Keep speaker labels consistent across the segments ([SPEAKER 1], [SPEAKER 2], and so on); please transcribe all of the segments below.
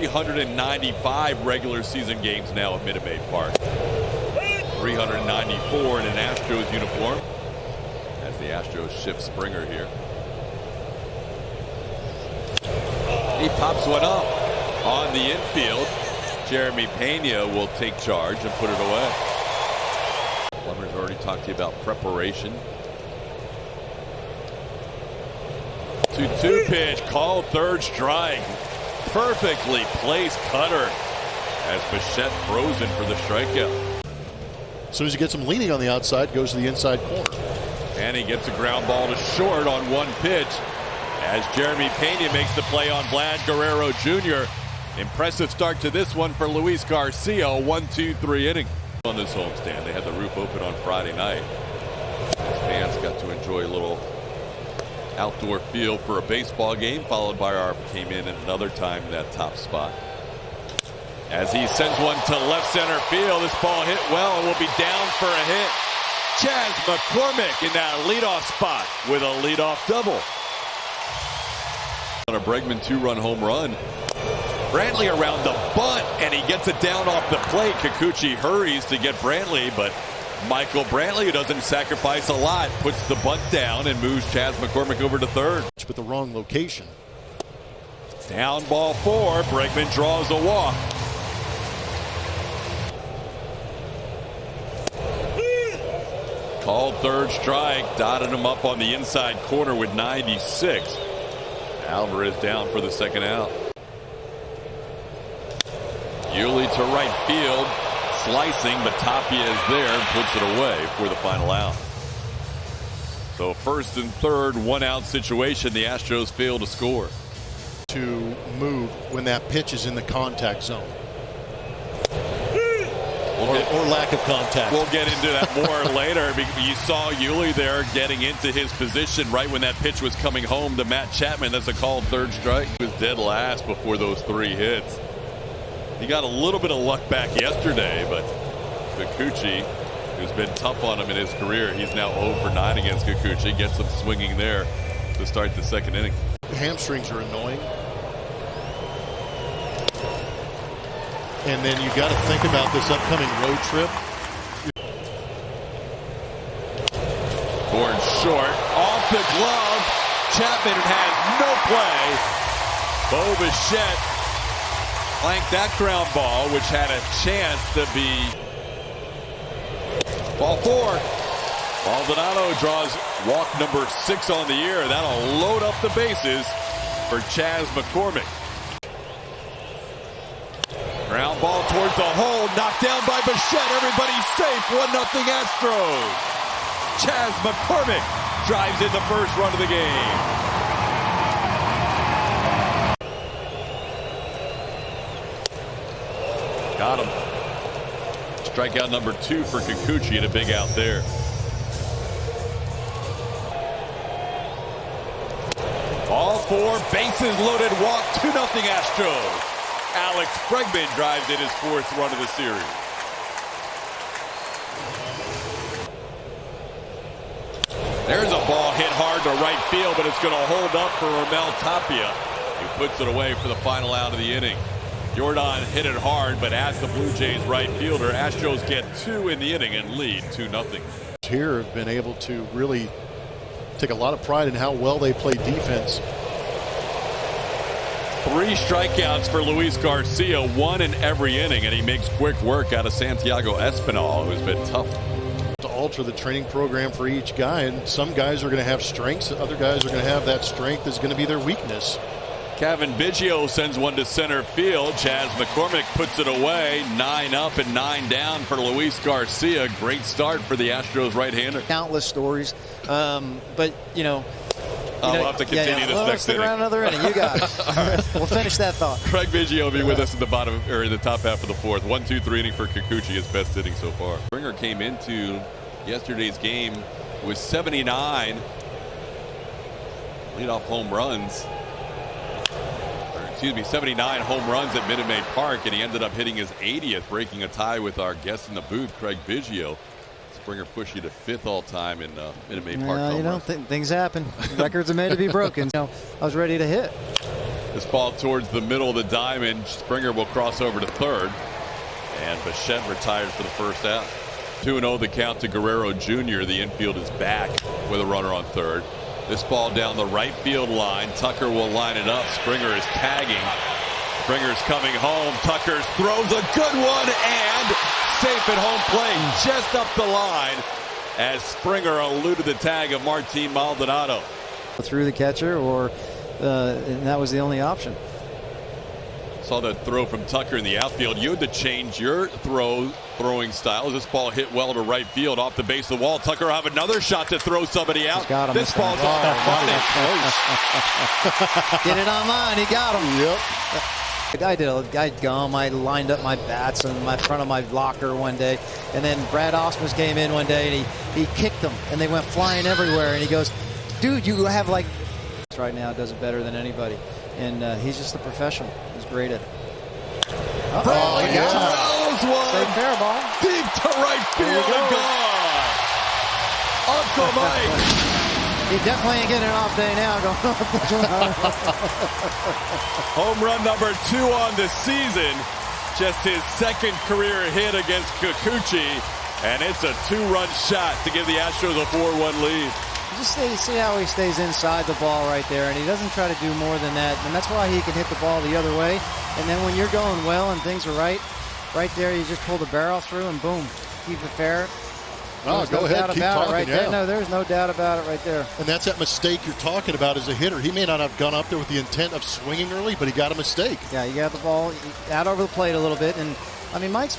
[SPEAKER 1] 395 regular season games now at Minute Maid Park. 394 in an Astros uniform as the Astros shift Springer here. He pops one up on the infield. Jeremy Pena will take charge and put it away. Plummer's already talked to you about preparation. 2-2 pitch, called third strike. Perfectly placed cutter as Bichette frozen for the strikeout.
[SPEAKER 2] As soon as he gets him leaning on the outside, goes to the inside corner.
[SPEAKER 1] And he gets a ground ball to short on one pitch as Jeremy Pena makes the play on Vlad Guerrero Jr. Impressive start to this one for Luis Garcia. 1-2-3 inning on this homestand. They had the roof open on Friday night. Fans got to enjoy a little outdoor feel for a baseball game, followed by our came in at another time in that top spot. As he sends one to left center field, this ball hit well and will be down for a hit. Chas McCormick in that leadoff spot with a leadoff double. On a Bregman two-run home run. Brantley around the bunt, and he gets it down off the plate. Kikuchi hurries to get Brantley, but Michael Brantley, who doesn't sacrifice a lot, puts the bunt down and moves Chas McCormick over to third.
[SPEAKER 2] But the wrong location.
[SPEAKER 1] Down ball 4. Bregman draws a walk. Called third strike, dotted him up on the inside corner with 96. Alvarez down for the second out. Yuli to right field, slicing, but Tapia is there and puts it away for the final out. So first and third, one out situation. The Astros fail to score.
[SPEAKER 2] To move when that pitch is in the contact zone. Or lack of contact.
[SPEAKER 1] We'll get into that more later. You saw Yuli there getting into his position right when that pitch was coming home to Matt Chapman. That's a called third strike. He was dead last before those 3 hits. He got a little bit of luck back yesterday, but Kikuchi, who's been tough on him in his career, he's now 0 for 9 against Kikuchi. Gets him swinging there to start the second inning.
[SPEAKER 2] Hamstrings are annoying. And then you got to think about this upcoming road trip.
[SPEAKER 1] Born short, off the glove. Chapman has no play. Bo Bichette flanked that ground ball, which had a chance to be ball 4. Maldonado draws walk number 6 on the year. That'll load up the bases for Chas McCormick. Ground ball towards the hole, knocked down by Bichette. Everybody's safe. 1-0 Astros. Chas McCormick drives in the first run of the game. Got him. Strikeout number 2 for Kikuchi and a big out there. All 4 bases loaded, walk. 2-0 Astros. Alex Bregman drives in his 4th run of the series. There's a ball hit hard to right field, but it's going to hold up for Ramel Tapia, who puts it away for the final out of the inning. Jordan hit it hard, but as the Blue Jays right fielder, Astros get 2 in the inning and lead 2-0.
[SPEAKER 2] Here have been able to really take a lot of pride in how well they play defense.
[SPEAKER 1] 3 strikeouts for Luis Garcia, 1 in every inning, and he makes quick work out of Santiago Espinal, who's been tough.
[SPEAKER 2] To alter the training program for each guy, and some guys are going to have strengths, other guys are going to have that strength is going to be their weakness.
[SPEAKER 1] Kevin Biggio sends one to center field. Chas McCormick puts it away. 9 up and 9 down for Luis Garcia. Great start for the Astros right-hander.
[SPEAKER 3] Countless stories, but you know.
[SPEAKER 1] We'll have to continue this next inning.
[SPEAKER 3] Around another inning. You got it. All right, we'll finish that thought.
[SPEAKER 1] Craig Biggio will be with us in the bottom or in the top half of the 4th. 1-2-3 inning for Kikuchi, his best inning so far. Springer came into yesterday's game with 79 leadoff home runs. 79 home runs at Minute Maid Park, and he ended up hitting his 80th, breaking a tie with our guest in the booth, Craig Biggio. Springer pushed you to 5th all-time in Minute Maid Park.
[SPEAKER 3] Things happen. Records are made to be broken. I was ready to hit.
[SPEAKER 1] This ball towards the middle of the diamond. Springer will cross over to third. And Bichette retires for the first out. 2-0 the count to Guerrero Jr. The infield is back with a runner on third. This ball down the right field line. Tucker will line it up. Springer is tagging. Springer's coming home. Tucker throws a good one and safe at home plate. Just up the line as Springer eluded the tag of Martin Maldonado.
[SPEAKER 3] Through the catcher, and that was the only option.
[SPEAKER 1] Saw that throw from Tucker in the outfield. You had to change your throwing style. This ball hit well to right field off the base of the wall. Tucker will have another shot to throw somebody out. This ball's on the money.
[SPEAKER 3] Get it on mine. He got him.
[SPEAKER 2] Yep.
[SPEAKER 3] I lined up my bats in my front of my locker one day, and then Brad Osmus came in one day and he kicked them and they went flying everywhere. And he goes, "Dude, you have like right now does it better than anybody." And he's just a professional. He's great at it.
[SPEAKER 1] He throws one.
[SPEAKER 3] Say fair ball.
[SPEAKER 1] Deep to right field and gone. Uncle Mike.
[SPEAKER 3] He definitely ain't getting an off day now.
[SPEAKER 1] Home run number 2 on the season. Just his second career hit against Kikuchi. And it's a 2-run shot to give the Astros a 4-1 lead.
[SPEAKER 3] Just see how he stays inside the ball right there, and he doesn't try to do more than that, and that's why he can hit the ball the other way. And then when you're going well and things are right there, you just pull the barrel through and boom, keep it fair.
[SPEAKER 2] Oh, go ahead, keep talking.
[SPEAKER 3] Right there. No, there's no doubt about it right there.
[SPEAKER 2] And that's that mistake you're talking about as a hitter. He may not have gone up there with the intent of swinging early, but he got a mistake.
[SPEAKER 3] Yeah, you got the ball out over the plate a little bit, and I mean, Mike's,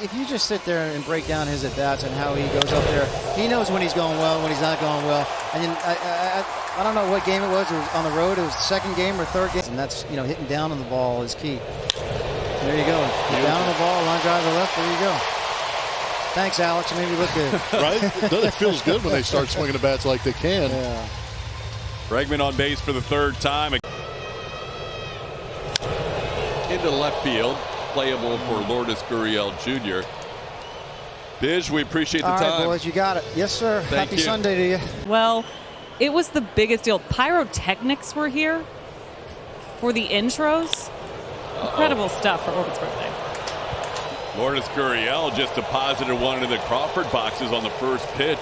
[SPEAKER 3] if you just sit there and break down his at-bats and how he goes up there, he knows when he's going well, when he's not going well. And I don't know what game it was on the road. It was the second game or third game. And that's, hitting down on the ball is key. There you go. Down on the ball, line drive to left, there you go. Thanks, Alex. You made me look good.
[SPEAKER 2] Right? It feels good when they start swinging the bats like they can.
[SPEAKER 3] Yeah.
[SPEAKER 1] Bregman on base for the third time. Into left field. Playable for Lourdes Gurriel Jr. Biz, we appreciate the time.
[SPEAKER 3] All right, boys, you got it. Yes, sir. Happy Sunday to you.
[SPEAKER 4] Well, it was the biggest deal. Pyrotechnics were here for the intros. Incredible stuff for Orbit's birthday.
[SPEAKER 1] Lourdes Gurriel just deposited one into the Crawford boxes on the first pitch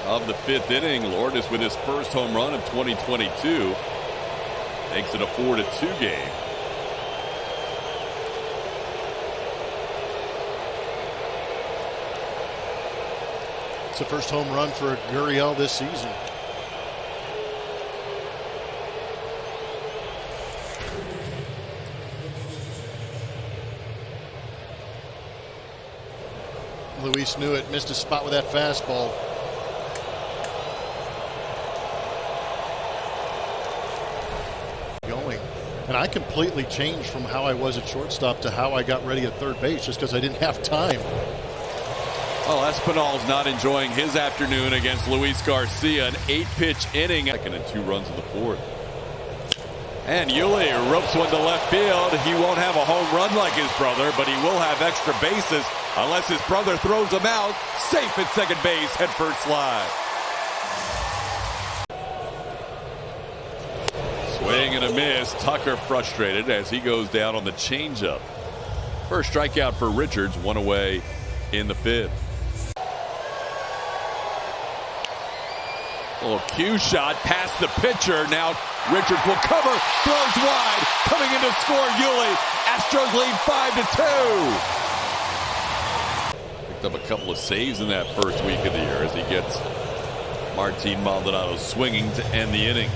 [SPEAKER 1] of the 5th inning. Lourdes with his first home run of 2022 makes it a 4-2 game.
[SPEAKER 2] It's the first home run for Gurriel this season. Luis knew it, missed a spot with that fastball. Going. And I completely changed from how I was at shortstop to how I got ready at third base just because I didn't have time.
[SPEAKER 1] Well, Espinal's not enjoying his afternoon against Luis Garcia. An 8-pitch inning. Second and 2 runs in the 4th. And Yuli ropes one to left field. He won't have a home run like his brother, but he will have extra bases unless his brother throws him out. Safe at second base, head first slide. Swing and a miss. Tucker frustrated as he goes down on the changeup. First strikeout for Richards, one away in the 5th. Little cue shot past the pitcher. Now Richards will cover, throws wide, coming in to score Yuli. Astros lead 5-2. Picked up a couple of saves in that first week of the year as he gets Martin Maldonado swinging to end the inning.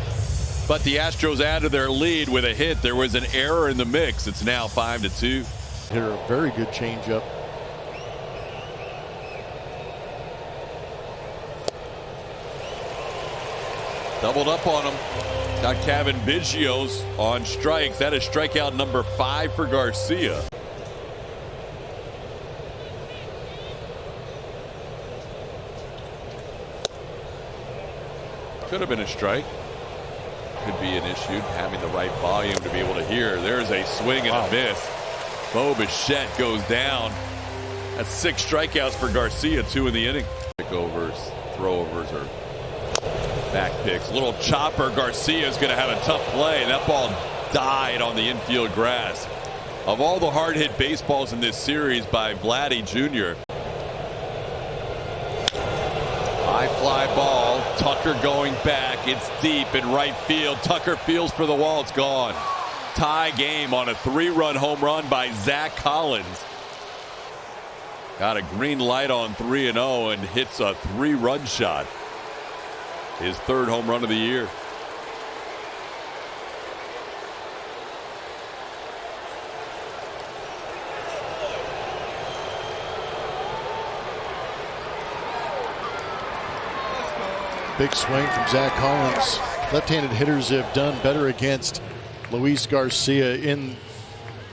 [SPEAKER 1] But the Astros added their lead with a hit. There was an error in the mix. It's now 5-2.
[SPEAKER 2] Hit a very good changeup.
[SPEAKER 1] Doubled up on him. Got Kevin Biggio's on strikes. That is strikeout number 5 for Garcia. Could have been a strike. Could be an issue, having the right volume to be able to hear. There's a swing and a miss. Bo Bichette goes down. That's 6 strikeouts for Garcia, 2 in the inning. Pickovers, throwovers, or back picks. Little chopper. Garcia's going to have a tough play. That ball died on the infield grass. Of all the hard hit baseballs in this series by Vladdy Jr. High fly ball. Tucker going back. It's deep in right field. Tucker feels for the wall. It's gone. Tie game on a 3-run home run by Zach Collins. Got a green light on 3-0 and hits a 3-run shot. His 3rd home run of the year.
[SPEAKER 2] Big swing from Zach Collins. Left-handed hitters have done better against Luis Garcia in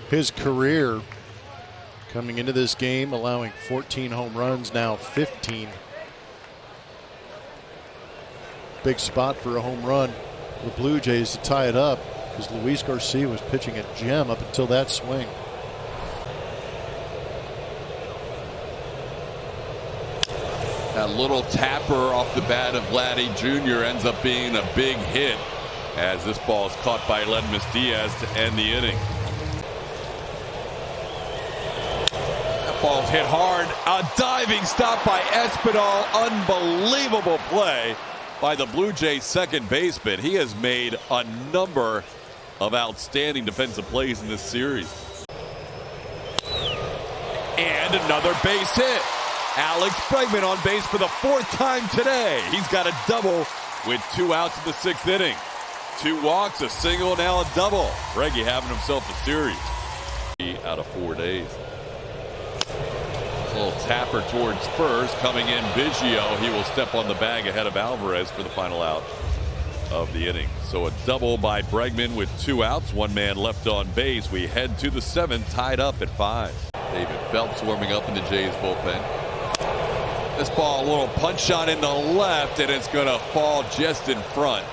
[SPEAKER 2] his career. Coming into this game, allowing 14 home runs, now 15. Big spot for a home run for the Blue Jays to tie it up, because Luis Garcia was pitching a gem up until that swing.
[SPEAKER 1] That little tapper off the bat of Vladdy Jr. ends up being a big hit, as this ball is caught by Ledmus Diaz to end the inning. That ball's hit hard. A diving stop by Espinal. Unbelievable play by the Blue Jays second baseman. He has made a number of outstanding defensive plays in this series. And another base hit. Alex Bregman on base for the 4th time today. He's got a double with 2 outs in the 6th inning. 2 walks, a single, now a double. Breggy having himself a series. Out of 4 days. A little tapper towards first. Coming in Biggio. He will step on the bag ahead of Alvarez for the final out of the inning. So a double by Bregman with 2 outs. 1 man left on base. We head to the 7th, tied up at 5. David Phelps warming up in the Jays bullpen. This ball, a little punch shot in the left, and it's going to fall just in front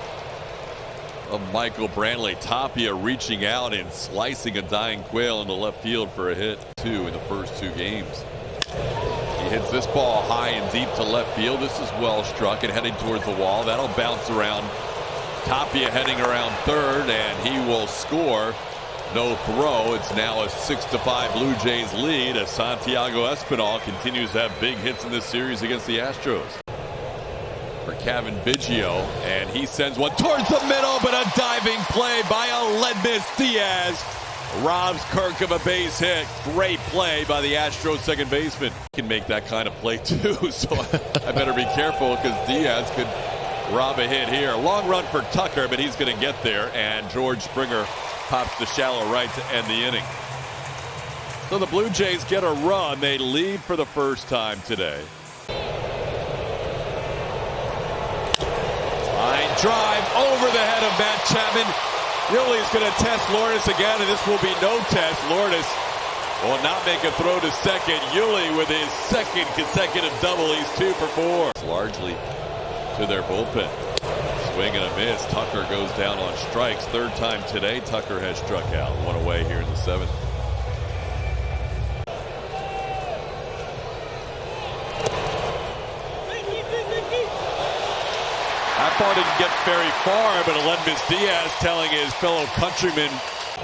[SPEAKER 1] of Michael Brantley. Tapia reaching out and slicing a dying quail into left field for a hit. 2 in the first 2 games. He hits this ball high and deep to left field. This is well struck and heading towards the wall. That'll bounce around. Tapia heading around third, and he will score. No throw. It's now a 6-5 Blue Jays lead as Santiago Espinal continues to have big hits in this series against the Astros. For Kevin Biggio, and he sends one towards the middle, but a diving play by Ledmus Diaz robs Kirk of a base hit. Great play by the Astros second baseman. Can make that kind of play too, so I better be careful, because Diaz could rob a hit here. Long run for Tucker, but he's going to get there, and George Springer pops to shallow right to end the inning. So the Blue Jays get a run. They lead for the first time today. Line drive over the head of Matt Chapman. Yuli's going to test Lourdes again, and this will be no test. Lourdes will not make a throw to second. Yuli with his 2nd consecutive double. He's 2 for 4. Largely to their bullpen. Swing and a miss. Tucker goes down on strikes. 3rd time today Tucker has struck out. 1 away here in the 7th. That ball didn't get very far, but Ledmus Diaz telling his fellow countrymen,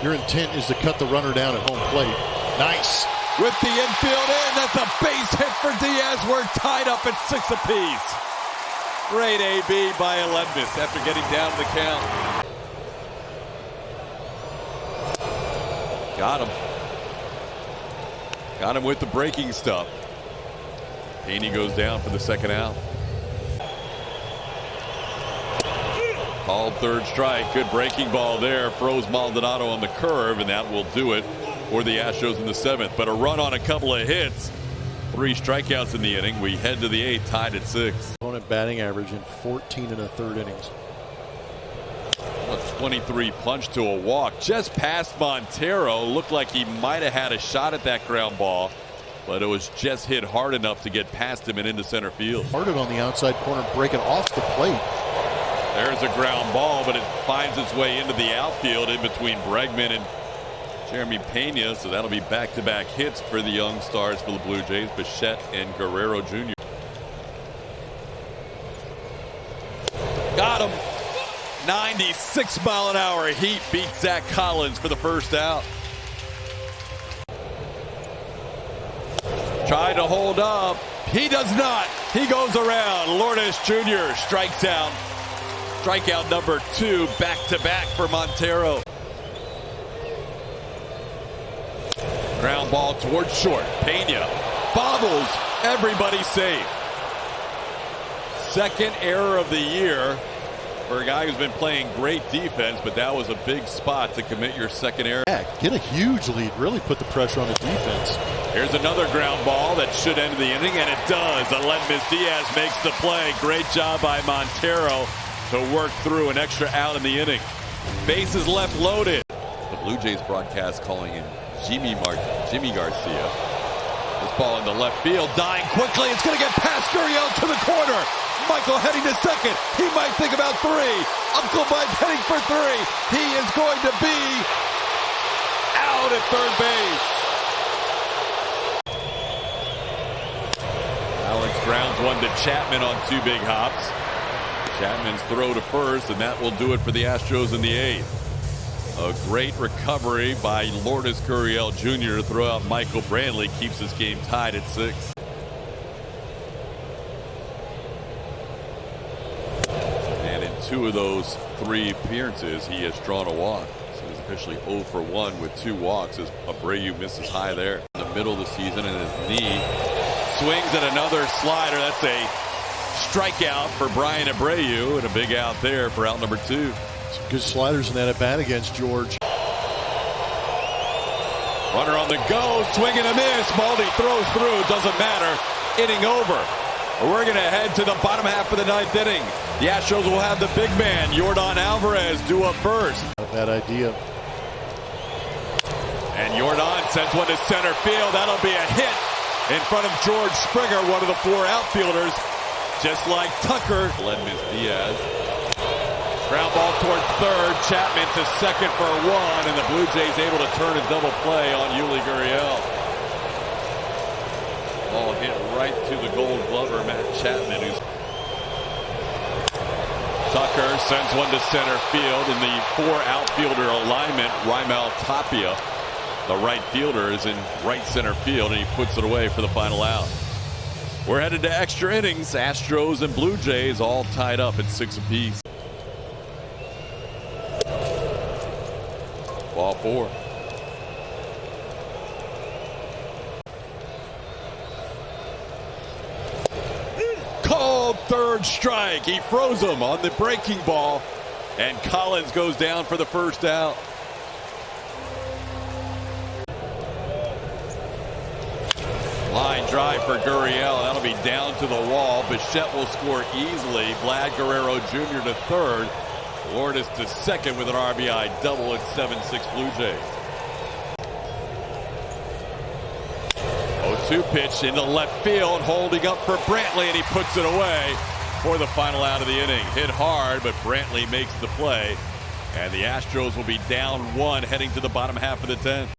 [SPEAKER 2] your intent is to cut the runner down at home plate. Nice.
[SPEAKER 1] With the infield in, that's a base hit for Diaz. We're tied up at 6 apiece. Great AB by Ledmus after getting down to the count. Got him with the breaking stuff. Haney goes down for the 2nd out. Called 3rd strike. Good breaking ball there. Froze Maldonado on the curve, and that will do it for the Astros in the 7th. But a run on a couple of hits. 3 strikeouts in the inning. We head to the 8th, tied at 6.
[SPEAKER 2] Opponent batting average in 14 1/3 innings.
[SPEAKER 1] A 23 punch to a walk. Just past Montero. Looked like he might have had a shot at that ground ball, but it was just hit hard enough to get past him and into center field.
[SPEAKER 2] Started on the outside corner, breaking off the plate.
[SPEAKER 1] There's a ground ball, but it finds its way into the outfield in between Bregman and Jeremy Pena, so that'll be back-to-back hits for the young stars for the Blue Jays, Bichette and Guerrero Jr. Got him. 96-mile-an-hour heat beats Zach Collins for the first out. Tried to hold up. He does not. He goes around. Lourdes Jr. strikes out. Strikeout number 2, back-to-back for Montero. Ground ball towards short. Pena bobbles. Everybody safe. Second error of the year for a guy who's been playing great defense, but that was a big spot to commit your second error.
[SPEAKER 2] Yeah, get a huge lead. Really put the pressure on the defense.
[SPEAKER 1] Here's another ground ball that should end the inning, and it does. Aledmys Diaz makes the play. Great job by Montero to work through an extra out in the inning. Bases left loaded. The Blue Jays broadcast calling in Jimmy Garcia. This ball into left field, dying quickly. It's going to get past Gurriel to the corner. Michael heading to second. He might think about 3. Uncle Mike heading for 3. He is going to be out at third base. Alex grounds one to Chapman on 2 big hops. Chapman's throw to first, and that will do it for the Astros in the 8th. A great recovery by Lourdes Gurriel Jr. to throw out Michael Brantley. Keeps this game tied at 6. And in 2 of those 3 appearances, he has drawn a walk. So he's officially 0 for 1 with 2 walks as Abreu misses high there in the middle of the season, and his knee swings at another slider. That's a strikeout for Brian Abreu, and a big out there for out number 2.
[SPEAKER 2] Some good sliders in that at bat against George.
[SPEAKER 1] Runner on the go, swing and a miss. Maldi throws through, doesn't matter. Inning over. We're going to head to the bottom half of the 9th inning. The Astros will have the big man, Yordan Alvarez, due up first.
[SPEAKER 2] Not a bad idea.
[SPEAKER 1] And Yordan sends one to center field. That'll be a hit in front of George Springer, one of the 4 outfielders. Just like Tucker. Aledmys Diaz. Ground ball towards third. Chapman to second for 1, and the Blue Jays able to turn a double play on Yuli Gurriel. Ball hit right to the Gold Glover, Matt Chapman. Tucker sends one to center field in the 4 outfielder alignment. Raimel Tapia, the right fielder, is in right center field, and he puts it away for the final out. We're headed to extra innings. Astros and Blue Jays all tied up at 6 apiece. Ball 4. Called third strike. He froze him on the breaking ball, and Collins goes down for the first out. Line drive for Gurriel. That'll be down to the wall. Bichette will score easily. Vlad Guerrero Jr. to third. Lourdes to second with an RBI double at 7-6 Blue Jays. 0-2 pitch into left field, holding up for Brantley, and he puts it away for the final out of the inning. Hit hard, but Brantley makes the play, and the Astros will be down 1 heading to the bottom half of the 10th.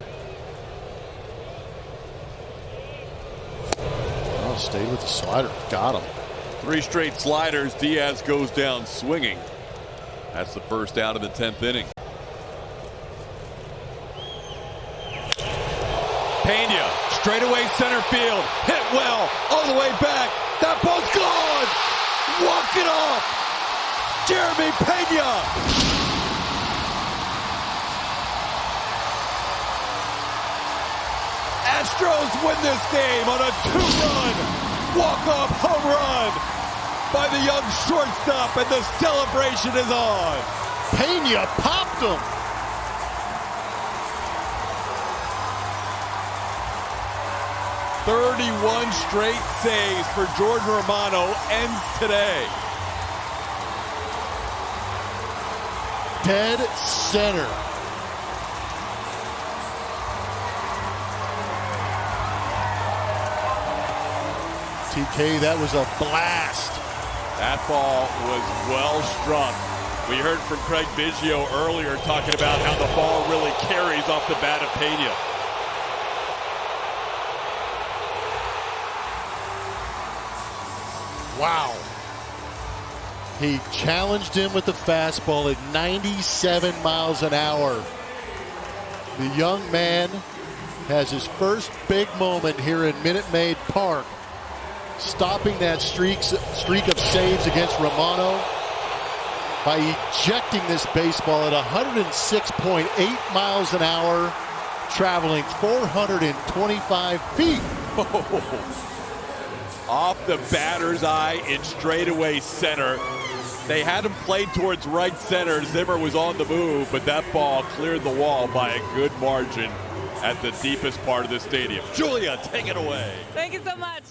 [SPEAKER 2] Oh, stayed with the slider. Got him.
[SPEAKER 1] 3 straight sliders. Diaz goes down swinging. That's the first out of the 10th inning. Pena, straightaway center field, hit well, all the way back. That ball's gone. Walk it off. Jeremy Pena. Astros win this game on a 2-run walk-off home run by the young shortstop, and the celebration is on.
[SPEAKER 2] Pena popped him.
[SPEAKER 1] "31 straight saves for Jordan Romano ends today.
[SPEAKER 2] Dead center. TK, that was a blast.
[SPEAKER 1] That ball was well struck. We heard from Craig Biggio earlier talking about how the ball really carries off the bat of Pena.
[SPEAKER 2] Wow. He challenged him with the fastball at 97 miles an hour. The young man has his first big moment here in Minute Maid Park, stopping that streak of saves against Romano by ejecting this baseball at 106.8 miles an hour, traveling 425 feet.
[SPEAKER 1] Off the batter's eye in straightaway center. They had him played towards right center. Zimmer was on the move, but that ball cleared the wall by a good margin at the deepest part of the stadium. Julia, take it away.
[SPEAKER 4] Thank you so much.